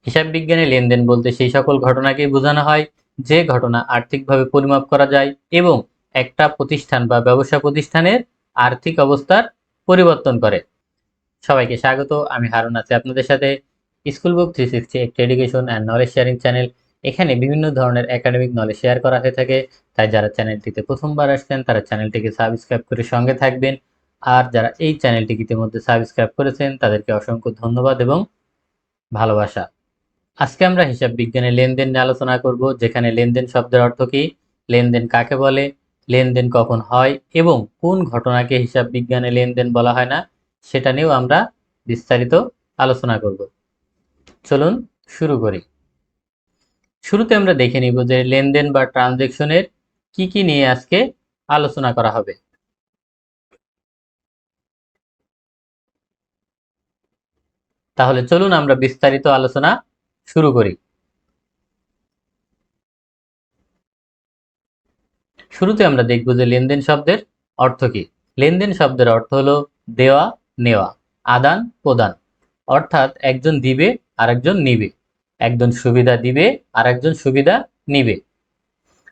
হিসাব বিজ্ঞানে লেনদেন বলতে সেই সকল ঘটনাকেই বোঝানো হয় যে ঘটনা আর্থিকভাবে পরিমাপ করা যায় এবং একটা প্রতিষ্ঠান বা ব্যবসা প্রতিষ্ঠানের আর্থিক অবস্থার পরিবর্তন করে। সবাইকে স্বাগত। আমি হারুন আছি আপনাদের সাথে। স্কুল বুক 360 একটি education and knowledge sharing channel. এখানে বিভিন্ন ধরনের একাডেমিক নলেজ শেয়ার করা হয়ে থাকে। তাই যারা চ্যানেলটিতে প্রথমবার আসছেন তারা চ্যানেলটিকে সাবস্ক্রাইব করে সঙ্গে থাকবেন। আর যারা এই চ্যানেলটিকে ইতিমধ্যে সাবস্ক্রাইব করেছেন তাদেরকে অসংখ্য ধন্যবাদ এবং ভালোবাসা। আজকে আমরা হিসাব বিজ্ঞানে লেনদেন নিয়ে আলোচনা করব, যেখানে লেনদেন শব্দের অর্থ কি, লেনদেন কাকে বলে, লেনদেন কখন হয় এবং কোন ঘটনাকে হিসাব বিজ্ঞানে লেনদেন বলা হয় না সেটা নিয়েও আমরা বিস্তারিত আলোচনা করব। চলুন শুরু করি। শুরুতে আমরা দেখে নিব যে লেনদেন বা ট্রানজ্যাকশনের কি কি নিয়ে আজকে আলোচনা করা হবে। তাহলে চলুন আমরা বিস্তারিত আলোচনা শুরু করি। শুরুতে আমরা দেখব যে লেনদেন শব্দের অর্থ কি। লেনদেন শব্দের অর্থ হলো দেওয়া নেওয়া, আদান প্রদান। অর্থাৎ একজন দিবে আর একজন নিবে, একজন সুবিধা দিবে আর একজন সুবিধা নিবে,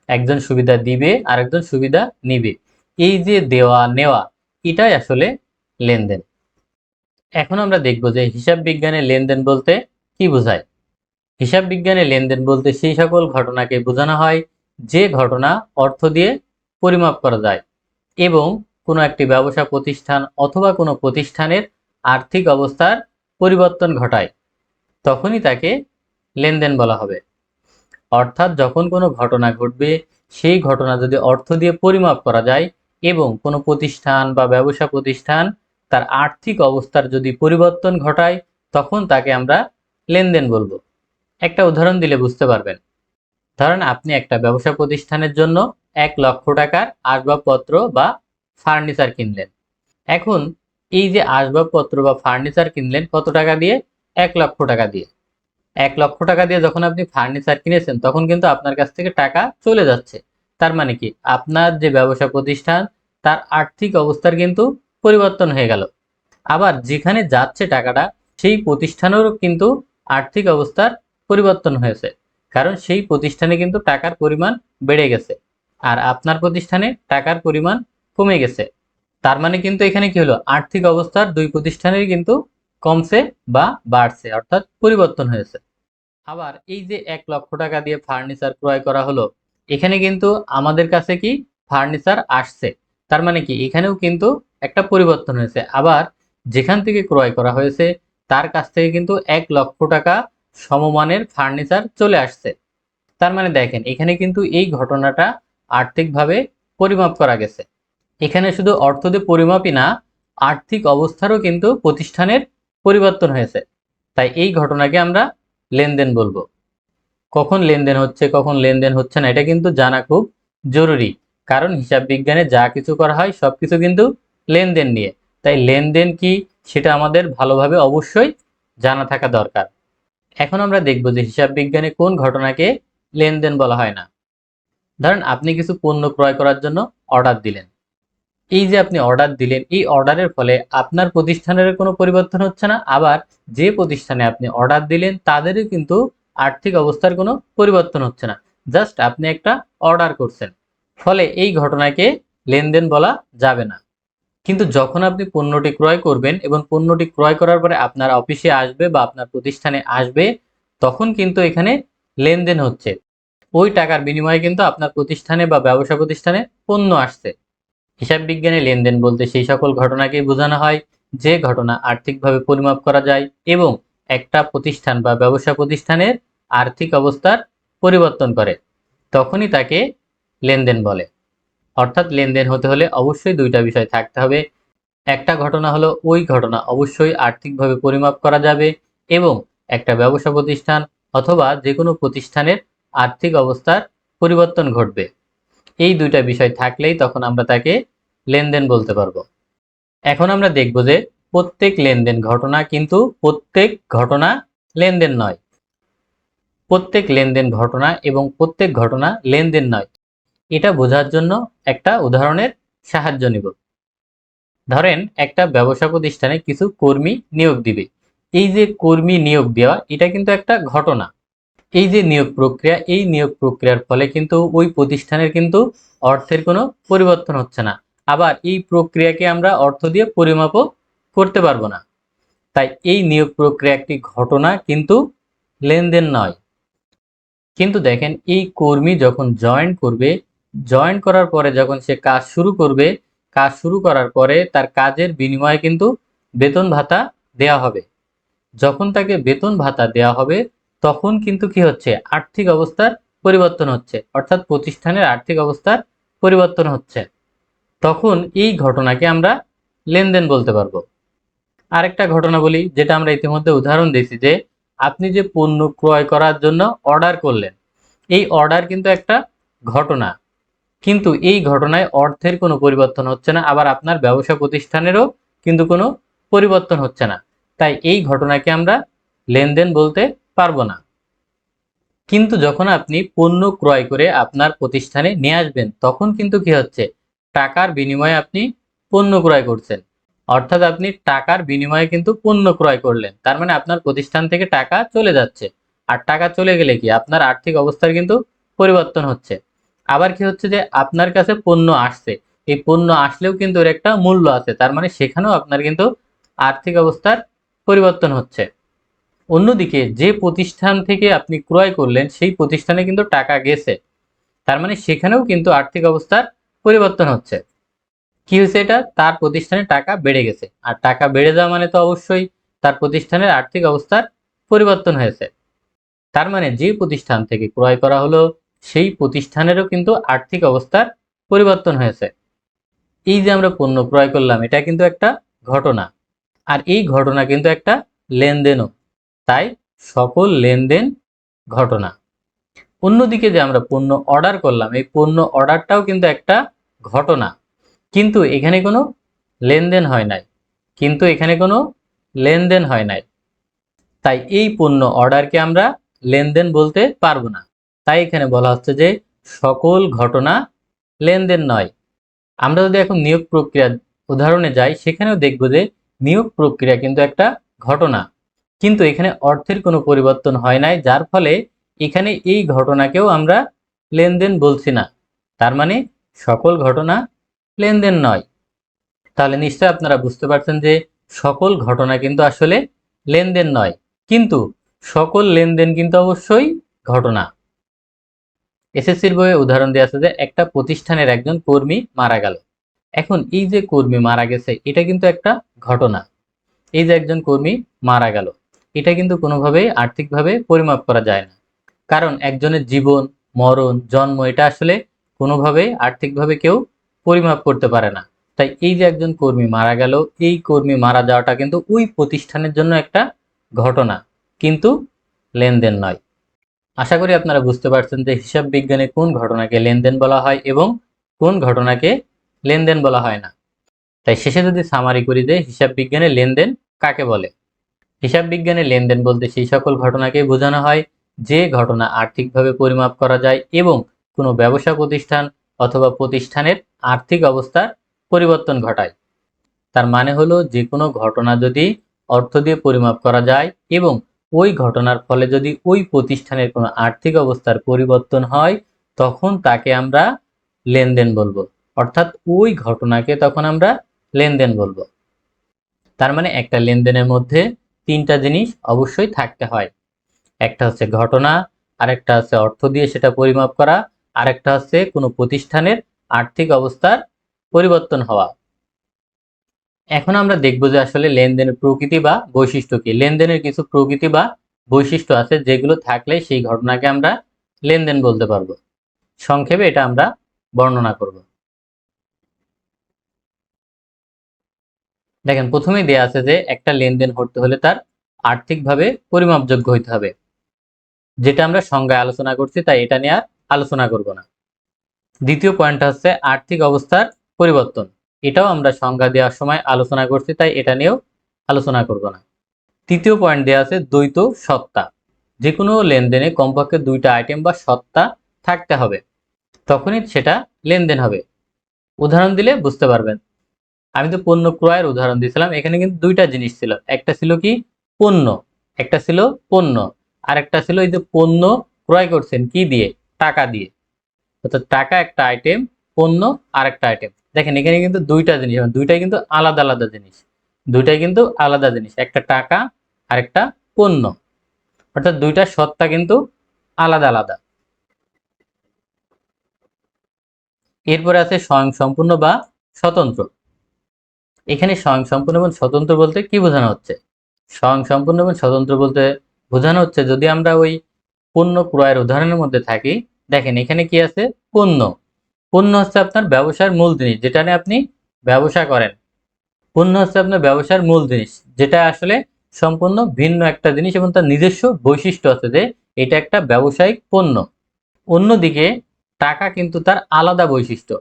একজন সুবিধা দিবে আর একজন সুবিধা নিবে। এই যে দেওয়া নেওয়া, এটাই আসলে লেনদেন। এখন আমরা দেখব যে হিসাব বিজ্ঞানে লেনদেন বলতে কি বোঝায়। হিসাব বিজ্ঞানে লেনদেন বলতে সেই সকল ঘটনাকে বোঝানো হয় যে ঘটনা অর্থ দিয়ে পরিমাপ করা যায় এবং কোনো একটি ব্যবসা প্রতিষ্ঠান অথবা কোনো প্রতিষ্ঠানের আর্থিক অবস্থার পরিবর্তন ঘটায়, তখনই তাকে লেনদেন বলা হবে। অর্থাৎ যখন কোনো ঘটনা ঘটবে, সেই ঘটনা যদি অর্থ দিয়ে পরিমাপ করা যায় এবং কোনো প্রতিষ্ঠান বা ব্যবসা প্রতিষ্ঠান তার আর্থিক অবস্থার যদি পরিবর্তন ঘটায়, তখন তাকে আমরা লেনদেন বলবো। একটা উদাহরণ দিলে বুঝতে পারবেন। ধরেন আপনি একটা ব্যবসা প্রতিষ্ঠানের জন্য 1,00,000 টাকার আসবাবপত্র বা ফার্নিচার কিনলেন। এখন এই যে আসবাবপত্র বা ফার্নিচার কিনলেন কত টাকা দিয়ে? 1,00,000 টাকা দিয়ে। 1,00,000 টাকা দিয়ে যখন আপনি ফার্নিচার কিনেছেন তখন কিন্তু আপনার কাছ থেকে টাকা চলে যাচ্ছে। তার মানে কি, আপনার যে ব্যবসা প্রতিষ্ঠান তার আর্থিক অবস্থার কিন্তু পরিবর্তন হয়ে গেল। আবার যেখানে যাচ্ছে টাকাটা, সেই প্রতিষ্ঠানেরও কিন্তু আর্থিক অবস্থার পরিবর্তন হয়েছে, কারণ সেই প্রতিষ্ঠানে কিন্তু টাকার পরিমাণ বেড়ে গেছে আর আপনার প্রতিষ্ঠানে টাকার পরিমাণ কমে গেছে। তার মানে কিন্তু এখানে কি হলো, আর্থিক অবস্থার দুই প্রতিষ্ঠানের কিন্তু কমছে বা বাড়ছে, অর্থাৎ পরিবর্তন হয়েছে। আবার এই যে 1,00,000 টাকা দিয়ে ফার্নিচার ক্রয় করা হলো, এখানে কিন্তু আমাদের কাছে কি ফার্নিচার আসছে। তার মানে কি, এখানেও কিন্তু একটা পরিবর্তন হয়েছে। আবার যেখান থেকে ক্রয় করা হয়েছে তার কাছ থেকে কিন্তু 1,00,000 টাকা সমমানের ফার্নিচার চলে আসছে। তার মানে দেখেন, এখানে কিন্তু এই ঘটনাটা আর্থিকভাবে পরিমাপ করা গেছে। এখানে শুধু অর্থ দিয়ে পরিমাপই না, আর্থিক অবস্থারও কিন্তু প্রতিষ্ঠানের পরিবর্তন হয়েছে। তাই এই ঘটনাকে আমরা লেনদেন বলবো। কখন লেনদেন হচ্ছে কখন লেনদেন হচ্ছে না এটা কিন্তু জানা খুব জরুরি, কারণ হিসাব বিজ্ঞানে যা কিছু করা হয় সবকিছু কিন্তু লেনদেন নিয়ে। তাই লেনদেন কি সেটা আমাদের ভালোভাবে অবশ্যই জানা থাকা দরকার। এখন আমরা দেখব যে হিসাব বিজ্ঞানে কোন ঘটনাকে লেনদেন বলা হয় না। ধরেন আপনি কিছু পণ্য ক্রয় করার জন্য অর্ডার দিলেন। এই যে আপনি অর্ডার দিলেন, এই অর্ডারের ফলে আপনার প্রতিষ্ঠানের কোনো পরিবর্তন হচ্ছে না, আবার যে প্রতিষ্ঠানে আপনি অর্ডার দিলেন তাদেরও কিন্তু আর্থিক অবস্থার কোনো পরিবর্তন হচ্ছে না। জাস্ট আপনি একটা অর্ডার করছেন, ফলে এই ঘটনাকে লেনদেন বলা যাবে না। কিন্তু যখন আপনি পণ্যটি ক্রয় করবেন এবং পণ্যটি ক্রয় করার পরে আপনার অফিসে আসবে বা আপনার প্রতিষ্ঠানে আসবে, তখন কিন্তু এখানে লেনদেন হচ্ছে। ওই টাকার বিনিময়ে কিন্তু আপনার প্রতিষ্ঠানে বা ব্যবসা প্রতিষ্ঠানে পণ্য আসছে। হিসাব বিজ্ঞানে লেনদেন বলতে সেই সকল ঘটনাকেই বোঝানো হয় যে ঘটনা আর্থিকভাবে পরিমাপ করা যায় এবং একটা প্রতিষ্ঠান বা ব্যবসা প্রতিষ্ঠানের আর্থিক অবস্থার পরিবর্তন করে, তখনই তাকে লেনদেন বলে। অর্থাৎ লেনদেন হতে হলে অবশ্যই দুইটা বিষয় থাকতে হবে। একটা ঘটনা হলো ওই ঘটনা অবশ্যই আর্থিকভাবে পরিমাপ করা যাবে এবং একটা ব্যবসা প্রতিষ্ঠান অথবা যে কোনো প্রতিষ্ঠানের আর্থিক অবস্থার পরিবর্তন ঘটবে। এই দুইটা বিষয় থাকলেই তখন আমরা তাকে লেনদেন বলতে পারবো। এখন আমরা দেখব যে প্রত্যেক লেনদেন ঘটনা কিন্তু প্রত্যেক ঘটনা লেনদেন নয়। প্রত্যেক লেনদেন ঘটনা এবং প্রত্যেক ঘটনা লেনদেন নয়, এটা বোঝার জন্য একটা উদাহরণের সাহায্য নিব। ধরেন একটা ব্যবসা প্রতিষ্ঠানে কিছু কর্মী নিয়োগ দিবে। এই যে কর্মী নিয়োগ দেওয়া, এটা কিন্তু একটা ঘটনা। এই যে নিয়োগ প্রক্রিয়া, এই নিয়োগ প্রক্রিয়ার ফলে কিন্তু ওই প্রতিষ্ঠানের কিন্তু অর্থের কোনো পরিবর্তন হচ্ছে না। আবার এই প্রক্রিয়াকে আমরা অর্থ দিয়ে পরিমাপও করতে পারবো না। তাই এই নিয়োগ প্রক্রিয়া একটি ঘটনা, কিন্তু লেনদেন নয়। কিন্তু দেখেন, এই কর্মী যখন জয়েন করবে, জয়েন করার পরে যখন সে কাজ শুরু করবে, কাজ শুরু করার পরে তার কাজের বিনিময়ে কিন্তু বেতন ভাতা দেওয়া হবে। যখন তাকে বেতন ভাতা দেওয়া হবে, তখন কিন্তু কি হচ্ছে, আর্থিক অবস্থার পরিবর্তন হচ্ছে, অর্থাৎ প্রতিষ্ঠানের আর্থিক অবস্থার পরিবর্তন হচ্ছে। তখন এই ঘটনাকে আমরা লেনদেন বলতে পারবো। আরেকটা ঘটনা বলি, যেটা আমরা ইতিমধ্যে উদাহরণ দিয়েছি, যে আপনি যে পণ্য ক্রয় করার জন্য অর্ডার করলেন, এই অর্ডার কিন্তু একটা ঘটনা, কিন্তু এই ঘটনায় অর্থের কোনো পরিবর্তন হচ্ছে না, আবার আপনার ব্যবসা প্রতিষ্ঠানেরও কিন্তু কোনো পরিবর্তন হচ্ছে না। তাই এই ঘটনাকে আমরা লেনদেন বলতে পারবো না। কিন্তু যখন আপনি পণ্য ক্রয় করে আপনার প্রতিষ্ঠানে নিয়ে আসবেন, তখন কিন্তু কি হচ্ছে, টাকার বিনিময়ে আপনি পণ্য ক্রয় করছেন। অর্থাৎ আপনি টাকার বিনিময়ে কিন্তু পণ্য ক্রয় করলেন, তার মানে আপনার প্রতিষ্ঠান থেকে টাকা চলে যাচ্ছে। আর টাকা চলে গেলে কি, আপনার আর্থিক অবস্থার কিন্তু পরিবর্তন হচ্ছে। আবার কি হচ্ছে, যে আপনার কাছে পণ্য আসছে, এই পণ্য আসলেও কিন্তু এর একটা মূল্য আছে, তার মানে সেখানেও আপনার কিন্তু আর্থিক অবস্থার পরিবর্তন হচ্ছে। অন্যদিকে যে প্রতিষ্ঠান থেকে আপনি ক্রয় করলেন, সেই প্রতিষ্ঠানে কিন্তু টাকা গেছে, তার মানে সেখানেও কিন্তু আর্থিক অবস্থার পরিবর্তন হচ্ছে। কি হয়েছে, এটা তার প্রতিষ্ঠানে টাকা বেড়ে গেছে, আর টাকা বেড়ে যাওয়া মানে তো অবশ্যই তার প্রতিষ্ঠানের আর্থিক অবস্থার পরিবর্তন হয়েছে। তার মানে যে প্রতিষ্ঠান থেকে ক্রয় করা হলো, সেই প্রতিষ্ঠানেরও কিন্তু আর্থিক অবস্থার পরিবর্তন হয়েছে। এই যে আমরা পণ্য ক্রয় করলাম, এটা কিন্তু একটা ঘটনা, আর এই ঘটনা কিন্তু একটা লেনদেনও। তাই সকল লেনদেন ঘটনা। অন্যদিকে যে আমরা পণ্য অর্ডার করলাম, এই পণ্য অর্ডারটাও কিন্তু একটা ঘটনা, কিন্তু এখানে কোনো লেনদেন হয় নাই, কিন্তু এখানে কোনো লেনদেন হয় নাই। তাই এই পণ্য অর্ডারকে আমরা লেনদেন বলতে পারবো না। তাই এখানে বলা হচ্ছে যে সকল ঘটনা লেনদেন নয়। আমরা যদি এখন নিয়োগ প্রক্রিয়ার উদাহরণে যাই, সেখানেও দেখব যে নিয়োগ প্রক্রিয়া কিন্তু একটা ঘটনা, কিন্তু এখানে অর্থের কোনো পরিবর্তন হয় নাই, যার ফলে এখানে এই ঘটনাকেও আমরা লেনদেন বলছি না। তার মানে সকল ঘটনা লেনদেন নয়। তাহলে নিশ্চয় আপনারা বুঝতে পারছেন যে সকল ঘটনা কিন্তু আসলে লেনদেন নয়, কিন্তু সকল লেনদেন কিন্তু অবশ্যই ঘটনা। এসএসসির বইয়ে উদাহরণ দেওয়া আছে যে একটা প্রতিষ্ঠানের একজন কর্মী মারা গেল। এখন এই যে কর্মী মারা গেছে, এটা কিন্তু একটা ঘটনা। এই যে একজন কর্মী মারা গেল, এটা কিন্তু কোনোভাবেই আর্থিকভাবে পরিমাপ করা যায় না। কারণ একজনের জীবন, মরণ, জন্ম, এটা আসলে কোনোভাবেই আর্থিকভাবে কেউ পরিমাপ করতে পারে না। তাই এই যে একজন কর্মী মারা গেল, এই কর্মী মারা যাওয়াটা কিন্তু ওই প্রতিষ্ঠানের জন্য একটা ঘটনা, কিন্তু লেনদেন নয়। আশা করি আপনারা বুঝতে পারছেন যে হিসাব বিজ্ঞানে কোন ঘটনাকে লেনদেন বলা হয় এবং কোন ঘটনাকে লেনদেন বলা হয় না। তাই শেষে যদি সামারি করি যে হিসাব বিজ্ঞানে লেনদেন কাকে বলে। হিসাব বিজ্ঞানে লেনদেন বলতে সেই সকল ঘটনাকে বোঝানো হয় যে ঘটনা আর্থিকভাবে পরিমাপ করা যায় এবং কোনো ব্যবসা প্রতিষ্ঠান অথবা প্রতিষ্ঠানের আর্থিক অবস্থার পরিবর্তন ঘটায়। তার মানে হলো, যে কোনো ঘটনা যদি অর্থ দিয়ে পরিমাপ করা যায় এবং ওই ঘটনার ফলে যদি ওই প্রতিষ্ঠানের কোনো আর্থিক অবস্থার পরিবর্তন হয়, তখন তাকে আমরা লেনদেন বলবো। অর্থাৎ ওই ঘটনাকে তখন আমরা লেনদেন বলবো। তার মানে একটা লেনদেনের মধ্যে তিনটা জিনিস অবশ্যই থাকতে হয়। একটা হচ্ছে ঘটনা, আরেকটা হচ্ছে অর্থ দিয়ে সেটা পরিমাপ করা, আরেকটা হচ্ছে কোনো প্রতিষ্ঠানের আর্থিক অবস্থার পরিবর্তন হওয়া। এখন আমরা দেখব যে আসলে লেনদেনের প্রকৃতি বা বৈশিষ্ট্য কি। লেনদেনের কিছু প্রকৃতি বা বৈশিষ্ট্য আছে, যেগুলো থাকলে সেই ঘটনাকে আমরা লেনদেন বলতে পারবো। সংক্ষেপে এটা আমরা বর্ণনা করব। দেখেন, প্রথমেই দেয়া আছে যে একটা লেনদেন করতে হলে তার আর্থিকভাবে পরিমাপযোগ্য হইতে হবে, যেটা আমরা সংজ্ঞায় আলোচনা করছি, তাই এটা নিয়ে আর আলোচনা করব না। দ্বিতীয় পয়েন্টটা হচ্ছে আর্থিক অবস্থার পরিবর্তন, এটাও আমরা সংজ্ঞা দেওয়ার সময় আলোচনা করছি, তাই এটা নিয়েও আলোচনা করব না। তৃতীয় পয়েন্ট দেওয়া আছে দ্বৈত সত্তা, যে কোনো লেনদেনে কমপক্ষে দুইটা আইটেম বা সত্তা থাকতে হবে, তখনই সেটা লেনদেন হবে। উদাহরণ দিলে বুঝতে পারবেন। আমি তো পণ্য ক্রয়ের উদাহরণ দিয়েছিলাম, এখানে কিন্তু দুইটা জিনিস ছিল। একটা ছিল কি, পণ্য, একটা ছিল পণ্য, আর একটা ছিল এই যে পণ্য ক্রয় করছেন কি দিয়ে, টাকা দিয়ে। অর্থাৎ টাকা একটা আইটেম, পণ্য আর একটা আইটেম। দেখেন এখানে কিন্তু দুইটা জিনিস, দুইটাই কিন্তু আলাদা আলাদা জিনিস, দুইটাই কিন্তু আলাদা জিনিস, একটা টাকা আর একটা পণ্য। অর্থাৎ দুইটা সত্তা কিন্তু আলাদা আলাদা। এরপরে আছে স্বয়ংসম্পূর্ণ বা স্বতন্ত্র। এখানে স্বয়ংসম্পূর্ণ এবং স্বতন্ত্র বলতে কি বোঝানো হচ্ছে? স্বয়ংসম্পূর্ণ এবং স্বতন্ত্র বলতে বোঝানো হচ্ছে, যদি আমরা ওই পণ্য ক্রয়ের উদাহরণের মধ্যে থাকি, দেখেন এখানে কি আছে? পণ্য। পণ্য হচ্ছে আপনার ব্যবসার মূল জিনিস, যেটা নিয়ে আপনি ব্যবসা করেন। পণ্য হচ্ছে আপনার ব্যবসার মূল জিনিস, যেটা আসলে সম্পূর্ণ ভিন্ন একটা জিনিস এবং তার নিজস্ব বৈশিষ্ট্য আছে যে এটা একটা ব্যবসায়িক পণ্য। অন্যদিকে টাকা কিন্তু তার আলাদা বৈশিষ্ট্য।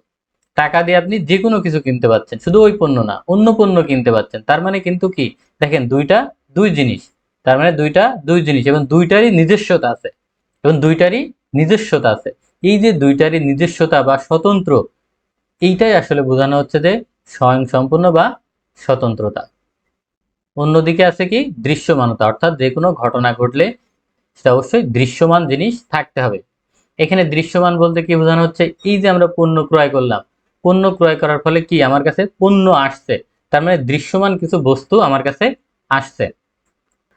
টাকা দিয়ে আপনি যে কোনো কিছু কিনতে পাচ্ছেন, শুধু ওই পণ্য না, অন্য পণ্য কিনতে পাচ্ছেন। তার মানে কিন্তু কি, দেখেন দুইটা দুই জিনিস, তার মানে দুইটা দুই জিনিস এবং দুইটারই নিজস্বতা আছে, এবং দুইটারই নিজস্বতা আছে। এই যে দুইটারই নিজস্বতা বা স্বতন্ত্র, এইটাই আসলে বোঝানো হচ্ছে যে স্বয়ংসম্পূর্ণ বা স্বতন্ত্রতা। অন্যদিকে আছে কি, দৃশ্যমানতা, অর্থাৎ যে কোনো ঘটনা ঘটলে সেটা অবশ্যই দৃশ্যমান জিনিস থাকতে হবে। এখানে দৃশ্যমান বলতে কি বোঝানো হচ্ছে, এই যে আমরা পণ্য ক্রয় করলাম, পণ্য ক্রয় করার ফলে কি আমার কাছে পণ্য আসছে, তার মানে দৃশ্যমান কিছু বস্তু আমার কাছে আসছে।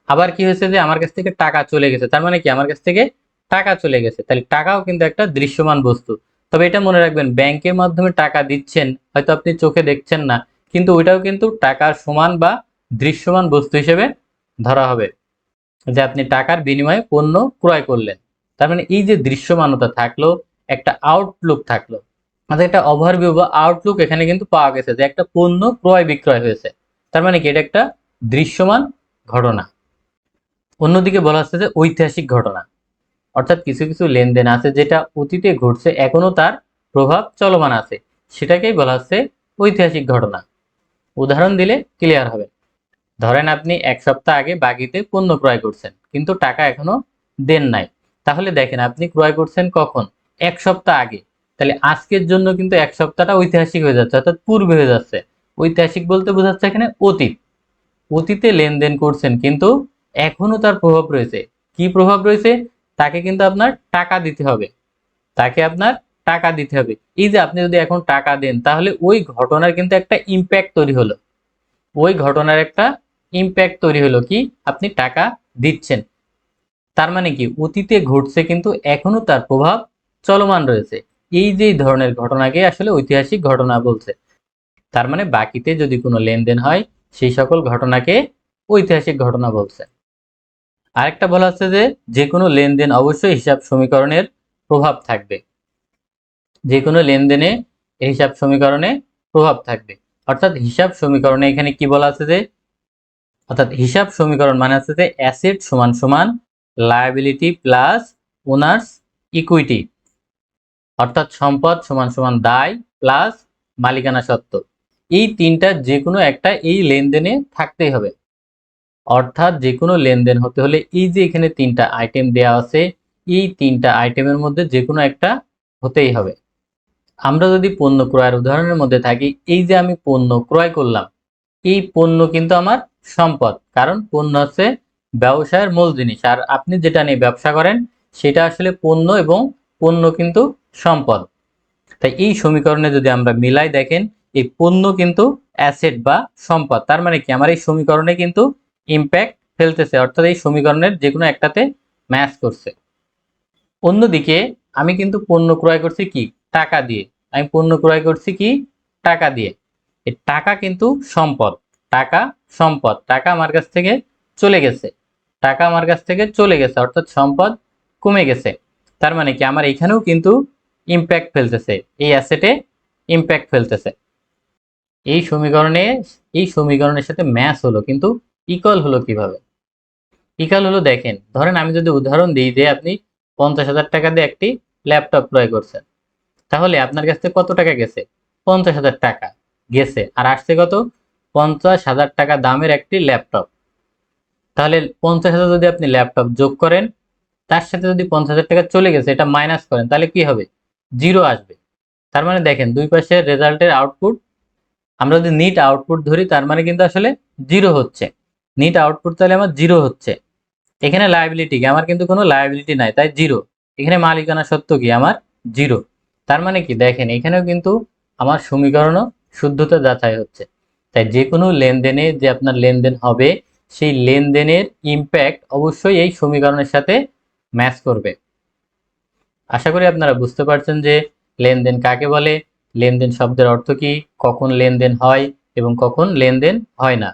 আবার কি হয়েছে, যে আমার কাছ থেকে টাকা চলে গেছে, তার মানে কি আমার কাছ থেকে টাকা চলে গেছে, তাহলে টাকাও কিন্তু একটা দৃশ্যমান বস্তু। তবে এটা মনে রাখবেন, ব্যাংকের মাধ্যমে টাকা দিচ্ছেন, হয়তো আপনি চোখে দেখছেন না, কিন্তু ওইটাও কিন্তু টাকার সমান বা দৃশ্যমান বস্তু হিসেবে ধরা হবে, যে আপনি টাকার বিনিময়ে পণ্য ক্রয় করলেন। তার মানে এই যে দৃশ্যমানতা থাকলো, একটা আউটলুক থাকলো, আমাদের একটা ওভারভিউ বা আউটলুক এখানে কিন্তু পাওয়া গেছে যে একটা পণ্য ক্রয় বিক্রয় হয়েছে। তার মানে কি, এটা একটা দৃশ্যমান ঘটনা। অন্যদিকে বলা হচ্ছে যে ঐতিহাসিক ঘটনা, অর্থাৎ কিছু কিছু লেনদেন আছে যেটা অতীতে ঘটছে, এখনো তার প্রভাব চলমান আছে, সেটাকেই বলা হচ্ছে ঐতিহাসিক ঘটনা। উদাহরণ দিলে ক্লিয়ার হবে। ধরেন আপনি 1 সপ্তাহ আগে বাকিতে পণ্য ক্রয় করছেন, কিন্তু টাকা এখনো দেন নাই। তাহলে দেখেন আপনি ক্রয় করছেন কখন? 1 সপ্তাহ আগে। তাহলে আজকের জন্য কিন্তু 1 সপ্তাহটা ঐতিহাসিক হয়ে যাচ্ছে, অর্থাৎ পূর্বে হয়ে যাচ্ছে। ঐতিহাসিক বলতে বোঝাচ্ছে এখানে অতীত। অতীতে লেনদেন করছেন, কিন্তু এখনো তার প্রভাব রয়েছে। কি প্রভাব রয়েছে? তাকে কিন্তু আপনার টাকা দিতে হবে, তাকে আপনার টাকা দিতে হবে। এই যে আপনি যদি এখন টাকা দেন, তাহলে ওই ঘটনার কিন্তু একটা ইম্প্যাক্ট তৈরি হলো, ওই ঘটনার একটা ইম্প্যাক্ট তৈরি হলো কি, আপনি টাকা দিচ্ছেন। তার মানে কি, অতীতে ঘটছে কিন্তু এখনো তার প্রভাব চলমান রয়েছে। এই যে ধরনের ঘটনাকে আসলে ঐতিহাসিক ঘটনা বলছে। তার মানে বাকিতে যদি কোনো লেনদেন হয়, সেই সকল ঘটনাকে ঐতিহাসিক ঘটনা বলছে। আরেকটা বলা হচ্ছে যে যে কোনো লেনদেন অবশ্যই হিসাব সমীকরণের প্রভাব থাকবে, যে কোনো লেনদেনে হিসাব সমীকরণে প্রভাব থাকবে। অর্থাৎ হিসাব সমীকরণে এখানে কি বলা আছে, যে অর্থাৎ হিসাব সমীকরণ মানে হচ্ছে যে অ্যাসেট সমান সমান লায়াবিলিটি প্লাস ওনার্স ইকুইটি, অর্থাৎ সম্পদ সমান সমান দায় প্লাস মালিকানা সত্ত্ব। এই তিনটা যে কোনো একটা এই লেনদেনে থাকতেই হবে। অর্থাৎ যে কোনো লেনদেন হতে হলে এই যে এখানে তিনটা আইটেম দেওয়া আছে, এই তিনটা আইটেমের মধ্যে যে কোনো একটা হতেই হবে। আমরা যদি পণ্য ক্রয়ের উদাহরণের মধ্যে থাকি, এই যে আমি পণ্য ক্রয় করলাম, এই পণ্য কিন্তু আমার সম্পদ, কারণ পণ্য হচ্ছে ব্যবসায়ের মূল জিনিস, আর আপনি যেটা নিয়ে ব্যবসা করেন সেটা আসলে পণ্য, এবং পণ্য কিন্তু সম্পদ। তাই এই সমীকরণে যদি আমরা মিলাই, দেখেন এই পণ্য কিন্তু অ্যাসেট বা সম্পদ, তার মানে কি আমার এই সমীকরণে কিন্তু ইম্প্যাক্ট ফেলতেছে, অর্থাৎ এই সমীকরণের যে কোনো একটাতে ম্যাচ করছে। অন্যদিকে আমি কিন্তু পণ্য ক্রয় করছি কি, টাকা দিয়ে। আমি পণ্য ক্রয় করছি কি, টাকা দিয়ে। এই টাকা কিন্তু সম্পদ, টাকা সম্পদ, টাকা আমার কাছ থেকে চলে গেছে, টাকা আমার কাছ থেকে চলে গেছে, অর্থাৎ সম্পদ কমে গেছে। তার মানে কি আমার এখানেও কিন্তু ইম্প্যাক্ট ফেলতেছে, এই অ্যাসেটে ইম্প্যাক্ট ফেলতেছে। এই সমীকরণে, এই সমীকরণের সাথে ম্যাচ হলো, কিন্তু ইকুয়াল হলো কিভাবে? ইকুয়াল হলো, দেখেন ধরেন আমি যদি উদাহরণ দিই যে আপনি 50,000 টাকা দিয়ে একটি ল্যাপটপ ক্রয় করছেন, তাহলে আপনার কাছ থেকে কত টাকা গেছে? 50,000 টাকা গেছে, আর আসছে কত? 50,000 টাকা দামের একটি ল্যাপটপ। তাহলে 50,000 যদি আপনি ল্যাপটপ যোগ করেন, তার সাথে যদি 50,000 টাকা চলে গেছে এটা মাইনাস করেন, তাহলে কি হবে? জিরো আসবে। তার মানে দেখেন দুই পাশের রেজাল্টের আউটপুট আমরা যদি নিট আউটপুট ধরি, তার মানে কিন্তু আসলে জিরো হচ্ছে। নিট আউটপুট তাহলে আমার জিরো হচ্ছে। এখানে লায়াবিলিটি কি, আমার কিন্তু কোনো লায়াবিলিটি নাই, তাই জিরো। এখানে মালিকানা সত্ত্ব কি, আমার জিরো। তার মানে কি, দেখেন এখানেও কিন্তু আমার সমীকরণও শুদ্ধতা যাচাই হচ্ছে। তাই যে কোনো লেনদেনে যে আপনার লেনদেন হবে, সেই লেনদেনের ইম্প্যাক্ট অবশ্যই এই সমীকরণের সাথে ম্যাচ করবে। আশা করি আপনারা বুঝতে পারছেন যে লেনদেন কাকে বলে, লেনদেন শব্দের অর্থ কি, কখন লেনদেন হয় এবং কখন লেনদেন হয় না,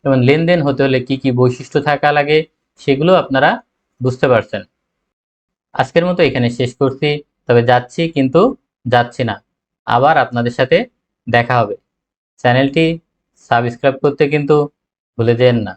এবং লেনদেন হতে হলে কি কি বৈশিষ্ট্য থাকা লাগে সেগুলো আপনারা বুঝতে পারছেন। আজকের মতো এখানে শেষ করছি, তবে যাচ্ছি কিন্তু যাচ্ছি না, আবার আপনাদের সাথে দেখা হবে। চ্যানেলটি সাবস্ক্রাইব করতে কিন্তু ভুলে যেন না।